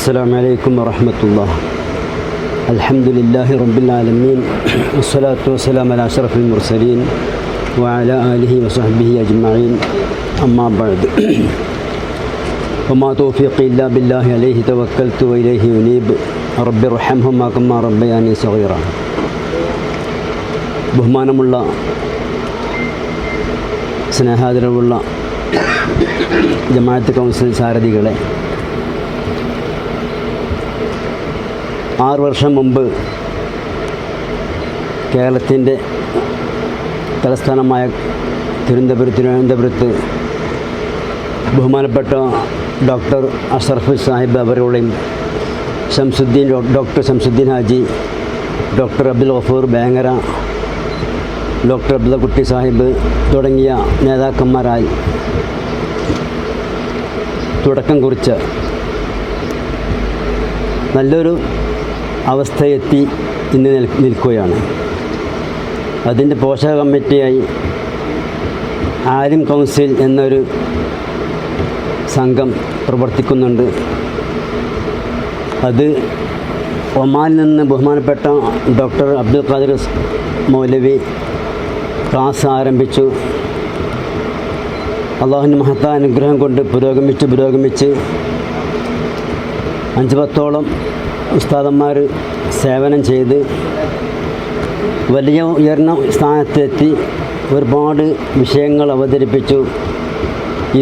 السلام عليكم ورحمة الله. الحمد لله رب العالمين والصلاة والسلام على أشرف المرسلين وعلى آله وصحبه أجمعين. أما بعد وما توفيقي إلا بالله عليه توكلت وإليه أنيب. رب ارحمهما كما ربياني صغيرا. ബഹുമാനമുള്ള സ്നേഹാദരവുള്ള ജമാഅത്ത് കൗൺസിൽ സാരഥികളെ, 6 വർഷം മുമ്പ് കേരളത്തിൻ്റെ തലസ്ഥാനമായ തിരുവനന്തപുരത്ത് ബഹുമാനപ്പെട്ട ഡോക്ടർ അഷ്റഫ് സാഹിബ് അവരുടെയും doctor Shamsuddin Haji, doctor Abdul Gafoor Bangara, doctor Abdul Sahib തുടങ്ങിയ നേതാക്കന്മാരായി തുടക്കം കുറിച്ച് നല്ലൊരു അവസ്ഥയെത്തി ഇന്ന് നിൽക്കുകയാണ്. അതിൻ്റെ പോഷക കമ്മിറ്റിയായി ആലിം കൗൺസിൽ എന്നൊരു സംഘം പ്രവർത്തിക്കുന്നുണ്ട്. അത് ഒമാനിൽ നിന്ന് ബഹുമാനപ്പെട്ട ഡോക്ടർ അബ്ദുൽ ഖാദിർ മൗലവി ക്ലാസ് ആരംഭിച്ചു. അള്ളാഹുവിൻ്റെ മഹത്തായ അനുഗ്രഹം കൊണ്ട് പുരോഗമിച്ച് 5-10ഓളം ഉസ്താദന്മാർ സേവനം ചെയ്ത് വലിയ ഉയർന്ന സ്ഥാനത്തെത്തി ഒരുപാട് വിഷയങ്ങൾ അവതരിപ്പിച്ചു.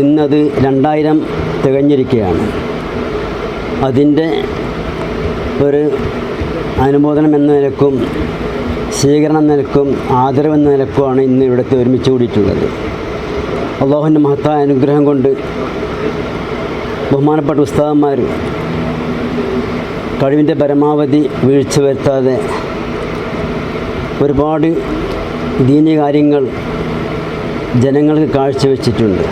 ഇന്നത് 2000 തികഞ്ഞിരിക്കുകയാണ്. അതിൻ്റെ ഒരു അനുമോദനം എന്ന നിലക്കും സ്വീകരണം എന്ന നിലക്കും ആദരവെന്ന നിലക്കുമാണ് ഇന്ന് ഇവിടുത്തെ ഒരുമിച്ച് കൂടിയിട്ടുള്ളത്. അള്ളാഹുവിൻ്റെ മഹത്തായ അനുഗ്രഹം കൊണ്ട് ബഹുമാനപ്പെട്ട ഉസ്താദന്മാർ കഴിവിൻ്റെ പരമാവധി വീഴ്ച വരുത്താതെ ഒരുപാട് ദീനീയ കാര്യങ്ങൾ ജനങ്ങൾക്ക് കാഴ്ചവെച്ചിട്ടുണ്ട്.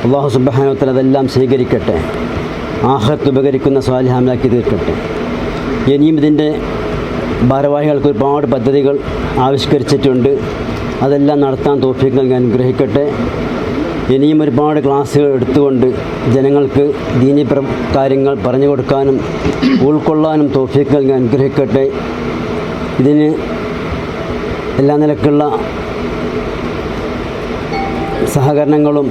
അള്ളാഹു സുബ്ഹാനഹു വ തആല അതെല്ലാം സ്വീകരിക്കട്ടെ, ആഖിറത്ത് ഉപകരിക്കുന്ന സ്വാലിഹാമലാക്കി തീർക്കട്ടെ. ഇനിയും ഇതിൻ്റെ ഭാരവാഹികൾക്ക് ഒരുപാട് പദ്ധതികൾ ആവിഷ്കരിച്ചിട്ടുണ്ട്. അതെല്ലാം നടത്താൻ തൗഫീഖ് നൽകി അനുഗ്രഹിക്കട്ടെ. ഇനിയും ഒരുപാട് ക്ലാസ്സുകൾ എടുത്തുകൊണ്ട് ജനങ്ങൾക്ക് ദീനീ കാര്യങ്ങൾ പറഞ്ഞു കൊടുക്കാനും ഉൾക്കൊള്ളാനും തൗഫീഖ് നൽകി അനുഗ്രഹിക്കട്ടെ. ഇതിന് എല്ലാ നിലക്കുള്ള സഹകരണങ്ങളും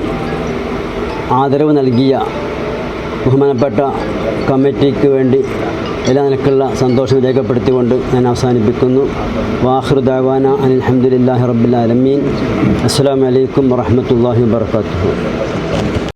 ആദരവ് നൽകിയ ബഹുമാനപ്പെട്ട കമ്മിറ്റിക്ക് വേണ്ടി എല്ലാ നിലക്കുള്ള സന്തോഷം രേഖപ്പെടുത്തിക്കൊണ്ട് ഞാൻ അവസാനിപ്പിക്കുന്നു. വാഖിറു ദഅവാന അനിൽ ഹംദുലില്ലാഹി റബ്ബിൽ ആലമീൻ. അസ്സലാമു അലൈക്കും വറഹ്മത്തുള്ളാഹി വബറകാതുഹു.